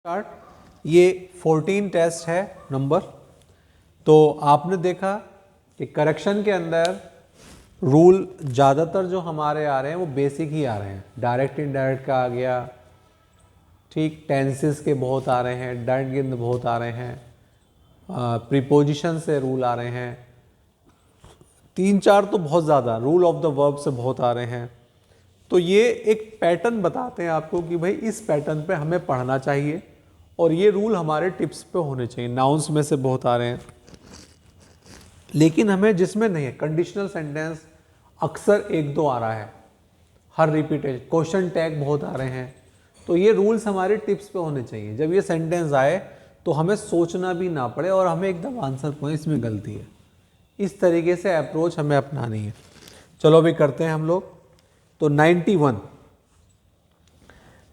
Start. ये 14 test है number. तो आपने देखा कि करेक्शन के अंदर रूल ज़्यादातर जो हमारे आ रहे हैं वो बेसिक ही आ रहे हैं। डायरेक्ट इनडायरेक्ट का आ गया, ठीक, टेंसेस के बहुत आ रहे हैं, डायरेक्ट के अंदर बहुत आ रहे हैं, प्रीपोजिशन से रूल आ रहे हैं, 3-4 तो बहुत ज़्यादा, रूल ऑफ द वर्ब से बहुत आ रहे हैं। तो ये एक पैटर्न बताते हैं आपको कि भाई इस पैटर्न पे हमें पढ़ना चाहिए और ये रूल हमारे टिप्स पे होने चाहिए। नाउन्स में से बहुत आ रहे हैं, लेकिन हमें जिसमें नहीं है कंडीशनल सेंटेंस अक्सर 1-2 आ रहा है, हर रिपीटेशन, क्वेश्चन टैग बहुत आ रहे हैं। तो ये रूल्स हमारे टिप्स पे होने चाहिए। जब ये सेंटेंस आए तो हमें सोचना भी ना पड़े और हमें एकदम आंसर पहुंचे, इसमें गलती है। इस तरीके से अप्रोच हमें अपनानी है। चलो अभी करते हैं हम लोग। तो 91,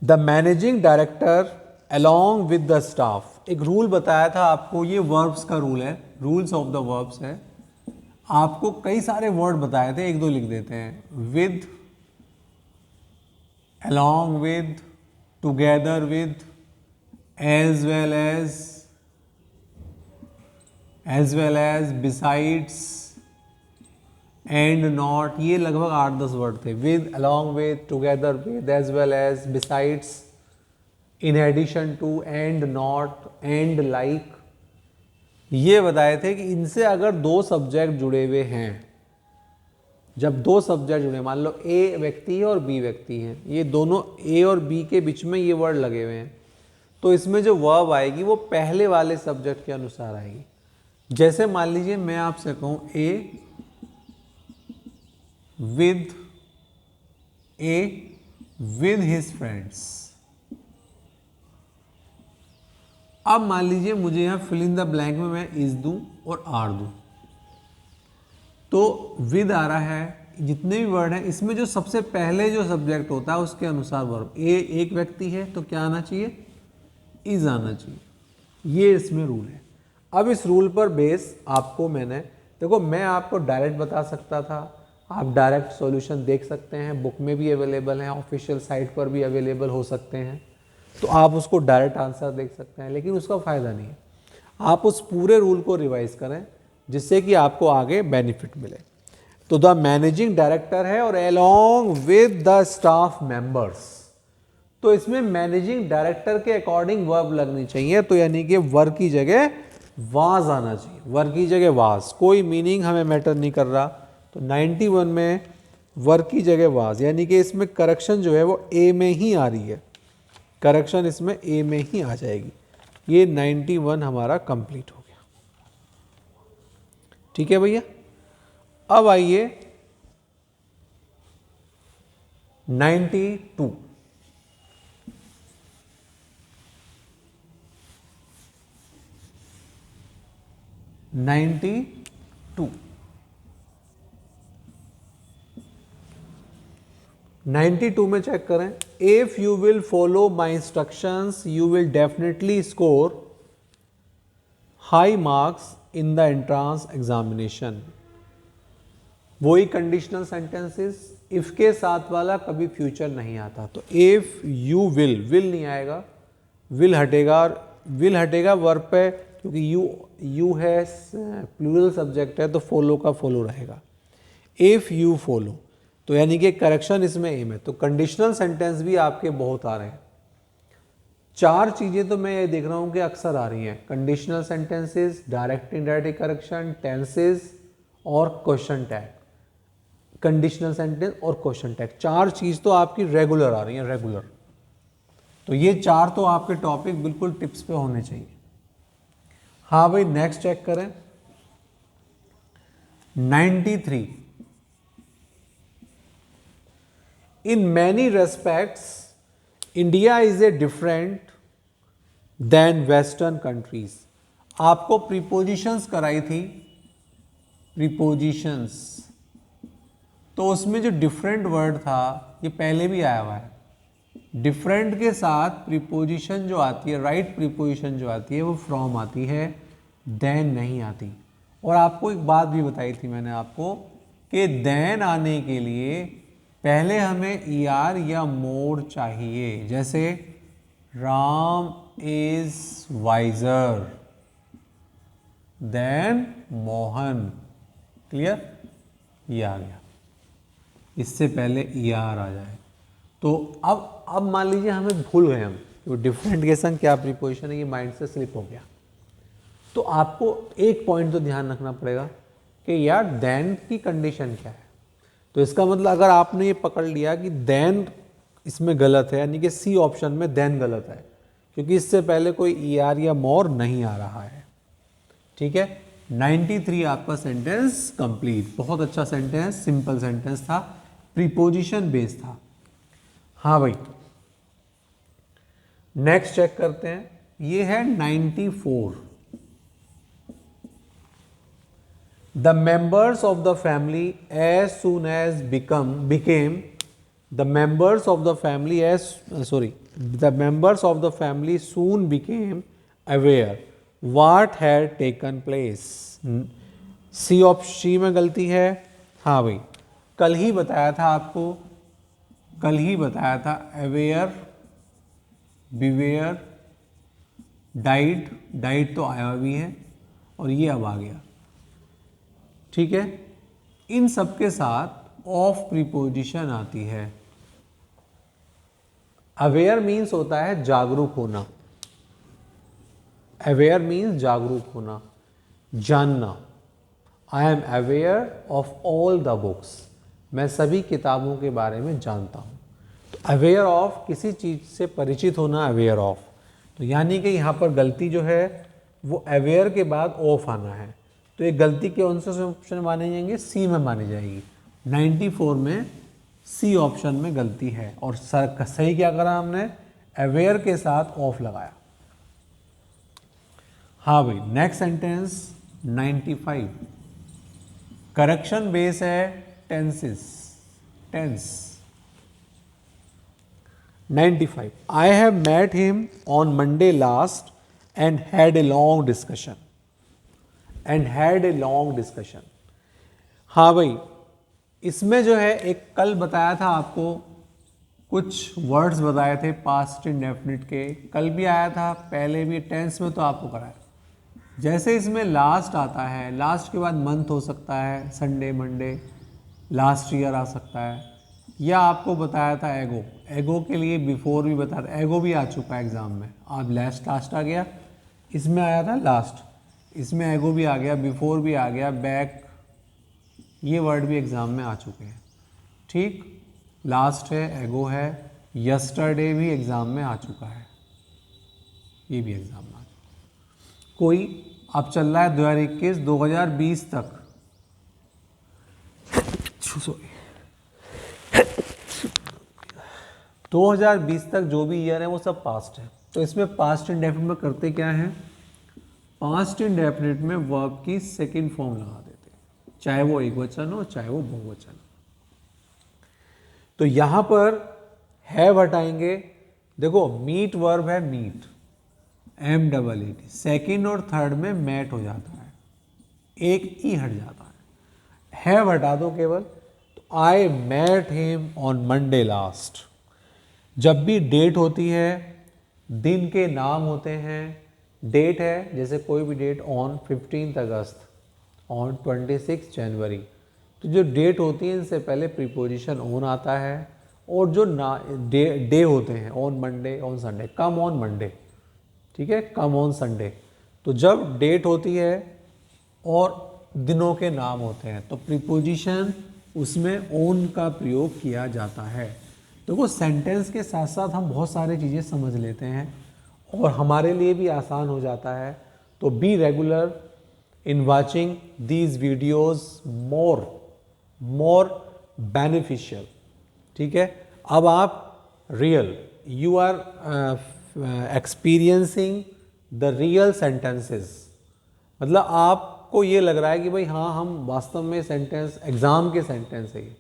the managing director along with the staff. एक रूल बताया था आपको, ये वर्ब्स का रूल है, रूल्स ऑफ द वर्ब्स है। आपको कई सारे वर्ड बताए थे, 1-2 लिख देते हैं। With, along with, together with, as well as, besides, and not, ये लगभग 8-10 वर्ड थे। with, along with, together with, as well as, besides, in addition to, and not, and like, ये बताए थे कि इनसे अगर 2 सब्जेक्ट जुड़े हुए हैं, जब 2 सब्जेक्ट जुड़े, मान लो ए व्यक्ति है और बी व्यक्ति है, ये दोनों ए और बी के बीच में ये वर्ड लगे हुए हैं, तो इसमें जो वर्ब आएगी वो पहले वाले सब्जेक्ट के अनुसार आएगी। जैसे मान लीजिए मैं आपसे कहूं ए विद हिज फ्रेंड्स। अब मान लीजिए मुझे यहां फिल इन द ब्लैंक में मैं इज दूं और आर दूं, तो विद आ रहा है। जितने भी वर्ड हैं इसमें जो सबसे पहले जो सब्जेक्ट होता है उसके अनुसार वर्ब, ए एक व्यक्ति है तो क्या आना चाहिए, इज आना चाहिए। ये इसमें रूल है। अब इस रूल पर बेस आपको मैंने, देखो मैं आपको डायरेक्ट बता सकता था, आप डायरेक्ट सॉल्यूशन देख सकते हैं, बुक में भी अवेलेबल हैं, ऑफिशियल साइट पर भी अवेलेबल हो सकते हैं, तो आप उसको डायरेक्ट आंसर देख सकते हैं, लेकिन उसका फ़ायदा नहीं है। आप उस पूरे रूल को रिवाइज करें जिससे कि आपको आगे बेनिफिट मिले। तो द मैनेजिंग डायरेक्टर है और along with the staff members, तो इसमें मैनेजिंग डायरेक्टर के अकॉर्डिंग वर्ब लगनी चाहिए, तो यानी कि वर की जगह वाज आना चाहिए, वर की जगह वाज, कोई मीनिंग हमें मैटर नहीं कर रहा। तो 91 में वर की जगह वाज, यानी कि इसमें करेक्शन जो है वो ए में ही आ रही है, करेक्शन इसमें ए में ही आ जाएगी। ये 91 हमारा कंप्लीट हो गया। ठीक है भैया। अब आइए 92, 92 में चेक करें। If you will follow my instructions you will definitely score high marks in the entrance examination. वही कंडीशनल सेंटेंसेस, इफ के साथ वाला कभी फ्यूचर नहीं आता। तो इफ यू विल नहीं आएगा, विल हटेगा, और विल हटेगा वर्ब पे, क्योंकि यू है प्लूरल सब्जेक्ट है तो फॉलो का फॉलो रहेगा। इफ यू फॉलो, तो यानी कि करेक्शन इसमें एम है। तो कंडीशनल सेंटेंस भी आपके बहुत आ रहे हैं। 4 चीजें तो मैं ये देख रहा हूं कि अक्सर आ रही हैं, conditional sentences, direct indirect correction, tenses और क्वेश्चन टैग। कंडीशनल सेंटेंस और क्वेश्चन टैग, 4 चीज तो आपकी रेगुलर आ रही है, रेगुलर। तो ये 4 तो आपके टॉपिक बिल्कुल टिप्स पे होने चाहिए। हाँ भाई, नेक्स्ट चेक करें 93, in many respects India is a different than western countries. आपको प्रीपोजिशंस कराई थी, प्रीपोजिशंस, तो उसमें जो डिफरेंट वर्ड था ये पहले भी आया हुआ है। डिफरेंट के साथ प्रीपोजिशन जो आती है, राइट प्रीपोजिशन जो आती है वो फ्रॉम आती है, देन नहीं आती। और आपको एक बात भी बताई थी मैंने आपको कि देन आने के लिए पहले हमें ER या मोर चाहिए। जैसे Ram is visor then Mohan. Clear? ये आ गया, इससे पहले ई आर आ जाए। तो अब मान लीजिए हमें भूल गए हम तो डिफरेंट के संग क्या प्रीपोजिशन है, ये माइंड से स्लिप हो गया। तो आपको एक पॉइंट तो ध्यान रखना पड़ेगा कि यार देन की कंडीशन क्या है। तो इसका मतलब अगर आपने ये पकड़ लिया कि देन इसमें गलत है, यानी कि सी ऑप्शन में देन गलत है, क्योंकि इससे पहले कोई ई आर या मोर नहीं आ रहा है। ठीक है, 93 आपका सेंटेंस कंप्लीट। बहुत अच्छा सेंटेंस, सिंपल सेंटेंस था, प्रीपोजिशन बेस्ड था। हाँ भाई, नेक्स्ट चेक करते हैं। ये है 94। The members of the family as soon as became the members of the family the members of the family soon became aware what had taken place। C option में गलती है। हाँ भाई, कल ही बताया था आपको, कल ही बताया था अवेयर, बिवेयर, डाइट तो आया भी है और ये अब आ गया। ठीक है, इन सब के साथ ऑफ प्रीपोजिशन आती है। अवेयर मीन्स होता है जागरूक होना। अवेयर मीन्स जागरूक होना, जानना। I am aware of all the books, मैं सभी किताबों के बारे में जानता हूँ। तो अवेयर ऑफ, किसी चीज़ से परिचित होना, अवेयर ऑफ। तो यानी कि यहाँ पर गलती जो है वो अवेयर के बाद ऑफ आना है। तो ये गलती कौन से ऑप्शन में माने जाएंगे? सी में मानी जाएगी। 94 में सी ऑप्शन में गलती है। और सही क्या करा हमने? अवेयर के साथ ऑफ लगाया। हाँ भाई, नेक्स्ट सेंटेंस 95। करेक्शन बेस है tenses, tense. 95 I have met him on Monday last and had a long discussion. हाँ भाई, इसमें जो है एक कल बताया था आपको, कुछ वर्ड्स बताए थे पास्ट इंडेफिनिट के, कल भी आया था, पहले भी टेंस में तो आपको कराया। जैसे इसमें लास्ट आता है, लास्ट के बाद मंथ हो सकता है, संडे, मंडे, लास्ट ईयर आ सकता है, या आपको बताया था एगो। एगो के लिए बिफोर भी बताया था, एगो भी आ चुका है एग्जाम में। आप लास्ट आ गया, इसमें आया था लास्ट, इसमें एगो भी आ गया, बिफोर भी आ गया, बैक, ये वर्ड भी एग्जाम में आ चुके हैं। ठीक, लास्ट है, एगो है, यस्टरडे भी एग्जाम में आ चुका है, ये भी एग्जाम में आ चुका। कोई अब चल रहा है 2021 2020 तक, 2020 तक जो भी ईयर है वो सब पास्ट है। तो इसमें पास्ट इंडेफिनिट में करते क्या है? पास्ट इंडेफिनिट में वर्ब की सेकंड फॉर्म लगा देते हैं, चाहे वो एकवचन हो चाहे वो बहुवचन। तो यहां पर हैव हटाएंगे। देखो, मीट वर्ब है, मीट, MEET, सेकेंड और थर्ड में मैट हो जाता है, एक ई हट जाता है। हैव हटा दो केवल, तो I met him on Monday last. जब भी डेट होती है, दिन के नाम होते हैं, डेट है, जैसे कोई भी डेट, ऑन 15 अगस्त, ऑन 26 जनवरी, तो जो डेट होती है इनसे पहले प्रीपोजिशन ऑन आता है। और जो डे होते हैं, on Monday, on Sunday, come on Monday, ठीक है, कम ऑन संडे। तो जब डेट होती है और दिनों के नाम होते हैं तो प्रीपोजिशन उसमें ऑन का प्रयोग किया जाता है। तो वो सेंटेंस के साथ साथ हम बहुत सारी चीज़ें समझ लेते हैं और हमारे लिए भी आसान हो जाता है। तो be regular in watching these videos more beneficial. ठीक है, अब आप real, you are experiencing the real sentences, मतलब आपको ये लग रहा है कि भाई हाँ, हम वास्तव में सेंटेंस, एग्ज़ाम के सेंटेंस है, ये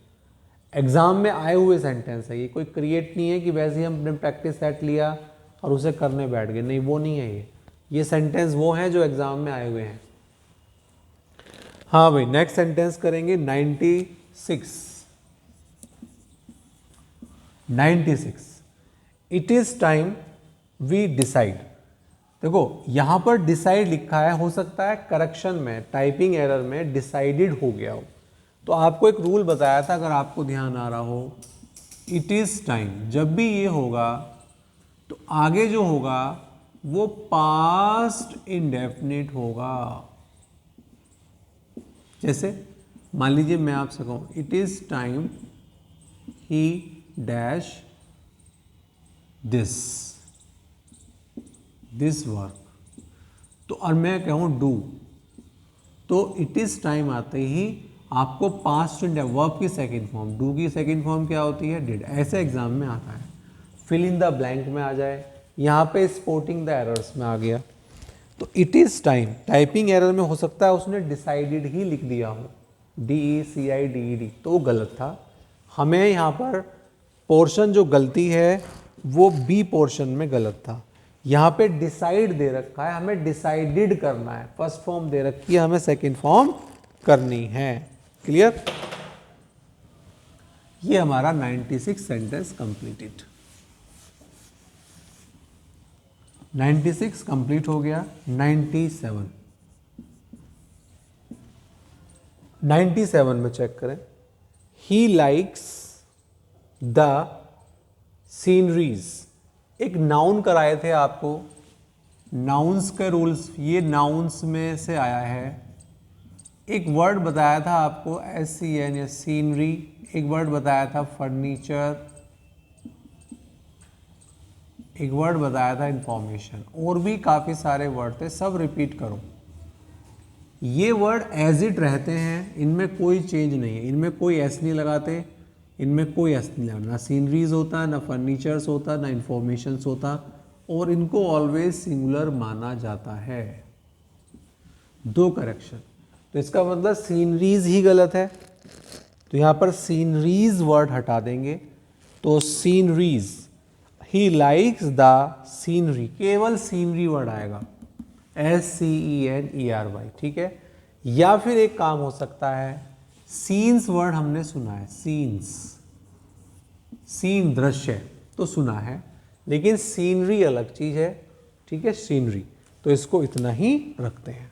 एग्ज़ाम में आए हुए सेंटेंस है, ये कोई क्रिएट नहीं है कि वैसे ही हमने प्रैक्टिस सेट लिया और उसे करने बैठ गए, नहीं, वो नहीं है। ये सेंटेंस वो हैं जो एग्ज़ाम में आए हुए हैं। हाँ भाई, नेक्स्ट सेंटेंस करेंगे 96। It is time we decide. देखो यहाँ पर डिसाइड लिखा है, हो सकता है करेक्शन में, टाइपिंग एरर में डिसाइडेड हो गया हो। तो आपको एक रूल बताया था, अगर आपको ध्यान आ रहा हो, इट इज़ टाइम। जब भी ये होगा तो आगे जो होगा वो पास्ट इंडेफिनिट होगा। जैसे मान लीजिए मैं आपसे कहूँ it is time he dash this work, तो और मैं कहूँ डू, तो इट इज़ टाइम आते ही आपको पास्ट वर्ब की सेकंड फॉर्म, डू की सेकंड फॉर्म क्या होती है, डिड। ऐसे एग्जाम में आता है। फिल इन द ब्लैंक में आ जाए, यहाँ पे स्पॉटिंग द एरर्स में आ गया। तो it is time, typing error में हो सकता है उसने डिसाइडेड ही लिख दिया हो, DECIDED, तो वो गलत था। हमें यहाँ पर पोर्शन जो गलती है वो बी पोर्शन में गलत था। यहाँ पे डिसाइड दे रखा है, हमें डिसाइडेड करना है। फर्स्ट फॉर्म दे रखी है, हमें सेकंड फॉर्म करनी है। क्लियर? ये हमारा 96 सेंटेंस कंप्लीटेड। 96 कंप्लीट हो गया। 97 में चेक करें। He likes the sceneries. एक नाउन कराए थे आपको, नाउन्स के रूल्स, ये नाउन्स में से आया है। एक वर्ड बताया था आपको SCN या सीनरी, एक वर्ड बताया था फर्नीचर, एक वर्ड बताया था इंफॉर्मेशन, और भी काफ़ी सारे वर्ड थे, सब रिपीट करो। ये वर्ड एज इट रहते हैं, इनमें कोई चेंज नहीं है, इनमें कोई एस नहीं लगाते, इनमें कोई एस नहीं लगाते, ना सीनरीज होता, ना फर्नीचर्स होता, ना इंफॉर्मेशंस होता, और इनको ऑलवेज सिंगुलर माना जाता है। दो करेक्शन, तो इसका मतलब सीनरीज ही गलत है, तो यहाँ पर सीनरीज वर्ड हटा देंगे, तो sceneries, he likes the scenery, केवल सीनरी वर्ड आएगा, SCENERY, ठीक है। या फिर एक काम हो सकता है, सीन्स वर्ड हमने सुना है, सीन्स, सीन दृश्य तो सुना है, लेकिन सीनरी अलग चीज है, ठीक है, सीनरी, तो इसको इतना ही रखते हैं।